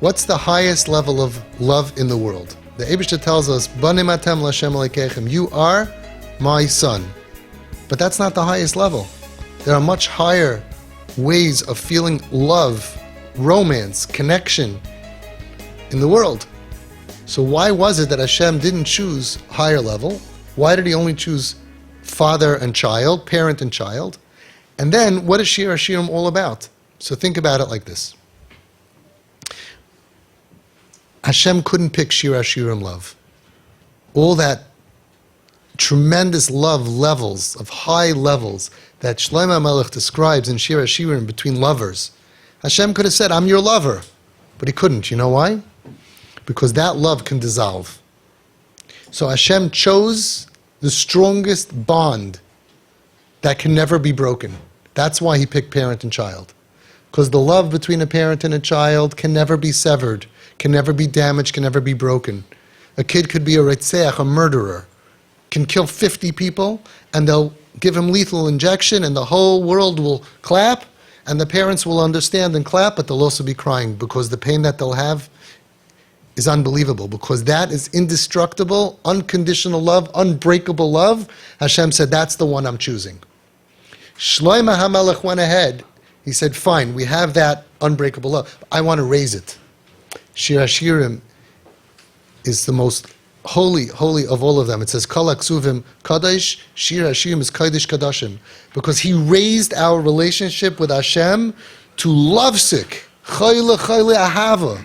What's the highest level of love in the world? The Eibishter tells us, Banim atem l'Hashem Elokeichem, you are my son. But that's not the highest level. There are much higher ways of feeling love, romance, connection in the world. So why was it that Hashem didn't choose higher level? Why did he only choose father and child, parent and child? And then, what is Shir HaShirim all about? So think about it like this. Hashem couldn't pick Shir HaShirim love. All that tremendous love levels, of high levels, that Shlomo HaMelech describes in Shir HaShirim between lovers. Hashem could have said, I'm your lover. But he couldn't. You know why? Because that love can dissolve. So Hashem chose the strongest bond that can never be broken. That's why he picked parent and child. Because the love between a parent and a child can never be severed, can never be damaged, can never be broken. A kid could be a retzeach, a murderer, can kill 50 people, and they'll give him lethal injection, and the whole world will clap, and the parents will understand and clap, but they'll also be crying, because the pain that they'll have is unbelievable, because that is indestructible, unconditional love, unbreakable love. Hashem said, that's the one I'm choosing. Shlomo HaMelech went ahead. He said, fine, we have that unbreakable love. I want to raise it. Shir HaShirim is the most holy of all of them. It says, Kol HaKsuvim Kadosh, Shir HaShirim is Kodesh Kadashim. Because he raised our relationship with Hashem to lovesick, Choyle Ahava.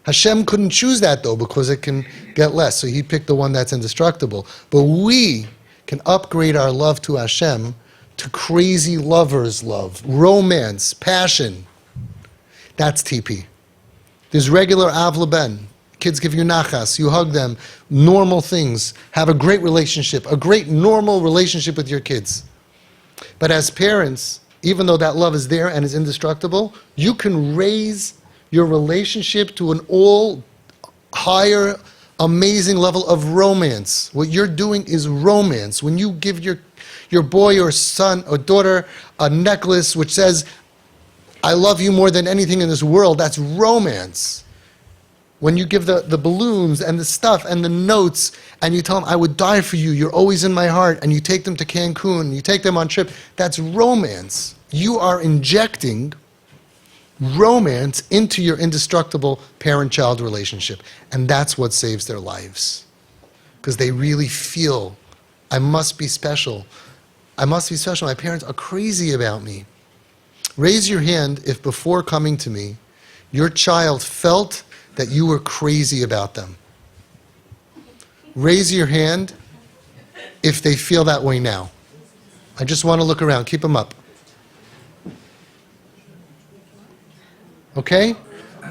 Hashem couldn't choose that though, because it can get less. So he picked the one that's indestructible. But we can upgrade our love to Hashem to crazy lover's love, romance, passion. That's TP. There's regular Av Leben. Kids give you nachas, you hug them, normal things. Have a great relationship, a great normal relationship with your kids. But as parents, even though that love is there and is indestructible, you can raise your relationship to an all higher, amazing level of romance. What you're doing is romance. When you give your boy or son or daughter a necklace which says, I love you more than anything in this world, that's romance. When you give the balloons and the stuff and the notes and you tell them, I would die for you, you're always in my heart, and you take them to Cancun, you take them on trip, that's romance. You are injecting romance into your indestructible parent-child relationship. And that's what saves their lives. Because they really feel, I must be special. I must be special. My parents are crazy about me. Raise your hand if before coming to me, your child felt that you were crazy about them. Raise your hand if they feel that way now. I just want to look around. Keep them up. Okay?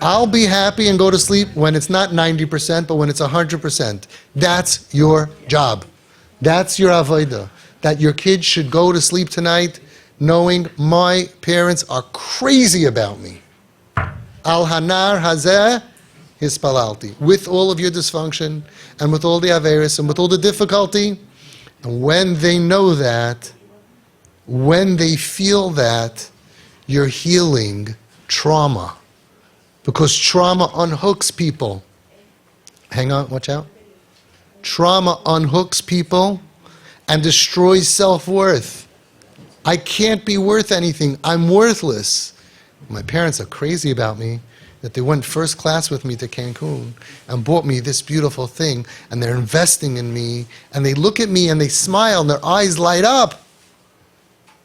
I'll be happy and go to sleep when it's not 90%, but when it's 100%. That's your job. That's your avodah. That your kids should go to sleep tonight knowing my parents are crazy about me. Al hanar hazeh hispalalti. With all of your dysfunction, and with all the averis, and with all the difficulty, and when they know that, when they feel that, you're healing trauma. Because trauma unhooks people. Hang on, watch out. Trauma unhooks people and destroys self-worth. I can't be worth anything. I'm worthless. My parents are crazy about me, that they went first class with me to Cancun and bought me this beautiful thing, and they're investing in me, and they look at me and they smile and their eyes light up.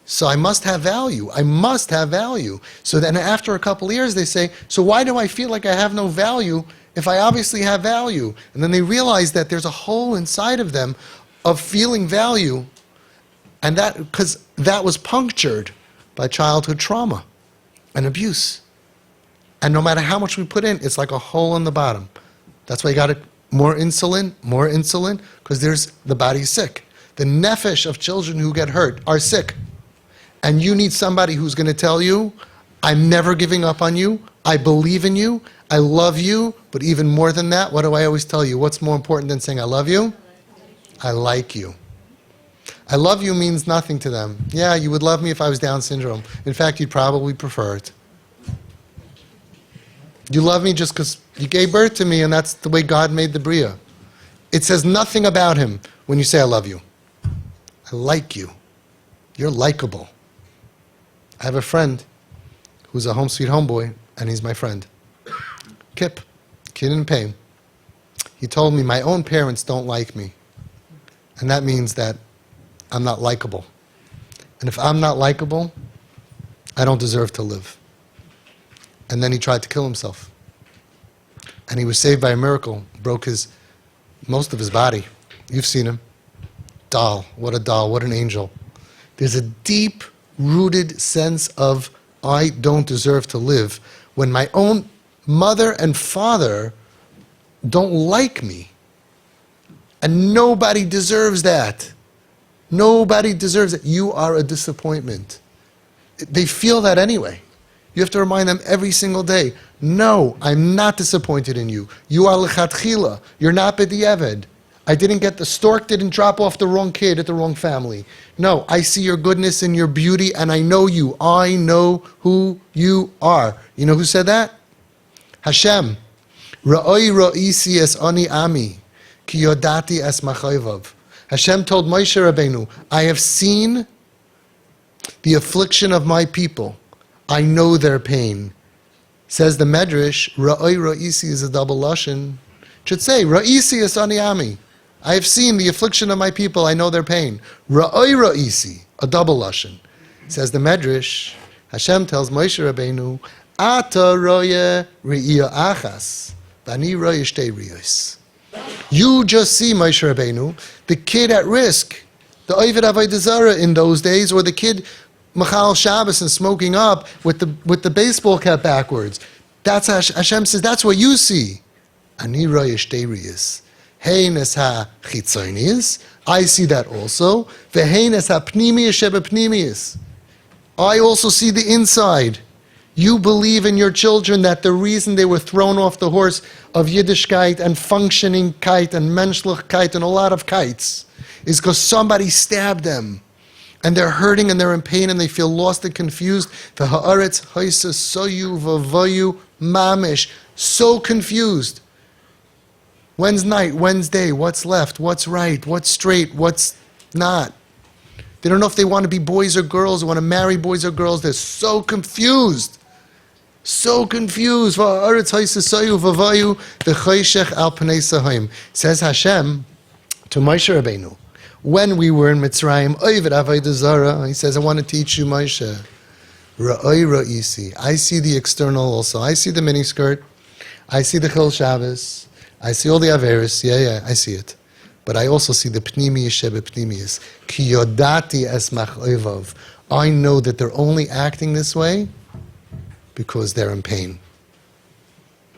So I must have value. I must have value. So then after a couple of years they say, so why do I feel like I have no value if I obviously have value? And then they realize that there's a hole inside of them of feeling value, and that because that was punctured by childhood trauma and abuse. And no matter how much we put in, it's like a hole in the bottom. That's why you got more insulin, because the body's sick. The nefesh of children who get hurt are sick. And you need somebody who's going to tell you, I'm never giving up on you, I believe in you, I love you, but even more than that, what do I always tell you? What's more important than saying I love you? I like you. I love you means nothing to them. Yeah, you would love me if I was Down syndrome. In fact, you'd probably prefer it. You love me just because you gave birth to me, and that's the way God made the Bria. It says nothing about him when you say, I love you. I like you. You're likable. I have a friend who's a home sweet homeboy, and he's my friend. Kip, kid in pain. He told me, my own parents don't like me. And that means that I'm not likable. And if I'm not likable, I don't deserve to live. And then he tried to kill himself. And he was saved by a miracle. Broke most of his body. You've seen him. Doll. What a doll. What an angel. There's a deep-rooted sense of, I don't deserve to live, when my own mother and father don't like me. And nobody deserves that. Nobody deserves it. You are a disappointment. They feel that anyway. You have to remind them every single day, no, I'm not disappointed in you. You are lechatchila. You're not b'di'eved. The stork didn't drop off the wrong kid at the wrong family. No, I see your goodness and your beauty, and I know you. I know who you are. You know who said that? Hashem. Ra'oi ra'isi es ani ami, ki yodati es machayvav. Hashem told Moshe Rabbeinu, I have seen the affliction of my people. I know their pain. Says the Medrash, Ra'oi ra'isi is a double lashon. It should say, Ra'isi es ani ami. I have seen the affliction of my people. I know their pain. Ra'oi ra'isi, a double lashon. Says the Medrash, Hashem tells Moshe Rabbeinu, Ata roye re'iya achas, v'ani roye shtei riyos. You just see, Moshe Rabbeinu, the kid at risk, the Oived Avodah Zarah in those days, or the kid Machal Shabbos and smoking up with the baseball cap backwards. That's Hashem says, that's what you see. Ani roye shtei riyos. Heines ha chitzonius. I see that also. Veheines ha pnimius sheba pnimius. I also see the inside. You believe in your children that the reason they were thrown off the horse of Yiddishkeit and functioning kite and menschlichkeit and a lot of kites is because somebody stabbed them. And they're hurting and they're in pain and they feel lost and confused. The haaretz haisa soyu v'voyu mamish. So confused. When's night? When's day? What's left? What's right? What's straight? What's not? They don't know if they want to be boys or girls, or want to marry boys or girls. They're so confused. So confused. Says Hashem to Moshe Rabbeinu, when we were in Mitzrayim, Oived Avodah Zarah, he says, I want to teach you, Moshe. Ra'oi ra'isi. I see the external also. I see the miniskirt. I see the Chil Shabbos. I see all the Averis. Yeah, I see it. But I also see the Pnimiyus Shebe Pnimiyus. Ki yodati es mach'ovav. I know that they're only acting this way because they're in pain.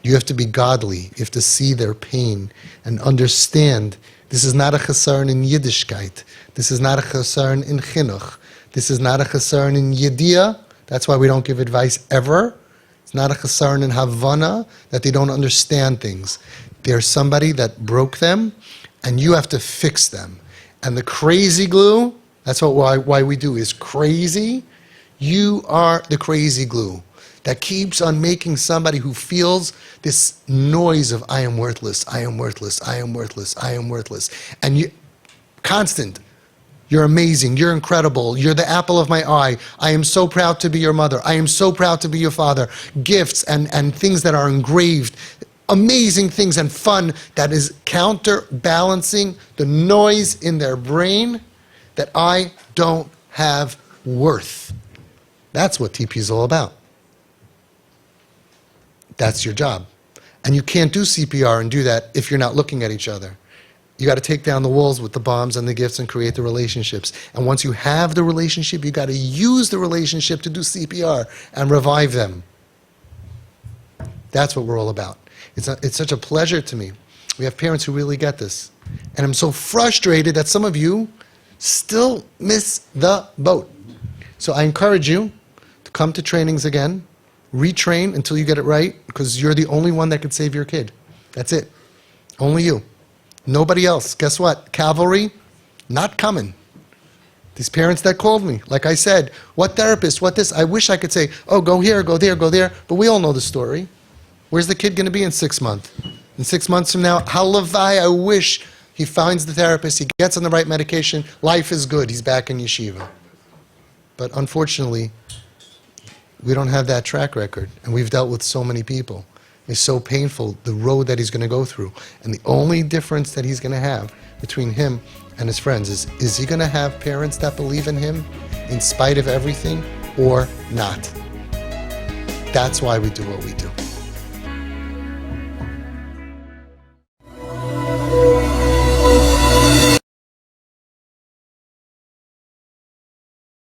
You have to be godly. You have to see their pain and understand this is not a chesaron in Yiddishkeit. This is not a chesaron in chinuch. This is not a chesaron in Yediyah. That's why we don't give advice ever. It's not a chesaron in Havana, that they don't understand things. There's somebody that broke them, and you have to fix them. And the crazy glue, that's why we do, is crazy. You are the crazy glue that keeps on making somebody who feels this noise of I am worthless, I am worthless, I am worthless, I am worthless. And you, constant, you're amazing, you're incredible, you're the apple of my eye, I am so proud to be your mother, I am so proud to be your father. Gifts and things that are engraved, amazing things and fun that is counterbalancing the noise in their brain that I don't have worth. That's what TP is all about. That's your job. And you can't do CPR and do that if you're not looking at each other. You got to take down the walls with the bombs and the gifts and create the relationships. And once you have the relationship, you got to use the relationship to do CPR and revive them. That's what we're all about. It's such a pleasure to me. We have parents who really get this. And I'm so frustrated that some of you still miss the boat. So I encourage you to come to trainings again, retrain until you get it right, because you're the only one that could save your kid. That's it. Only you. Nobody else. Guess what? Cavalry, not coming. These parents that called me, like I said, what therapist, what this? I wish I could say, oh, go here, go there, go there. But we all know the story. Where's the kid going to be in 6 months? In 6 months from now, halavai, I wish he finds the therapist, he gets on the right medication, life is good, he's back in yeshiva. But unfortunately, we don't have that track record, and we've dealt with so many people. It's so painful, the road that he's going to go through. And the only difference that he's going to have between him and his friends is he going to have parents that believe in him in spite of everything or not? That's why we do what we do.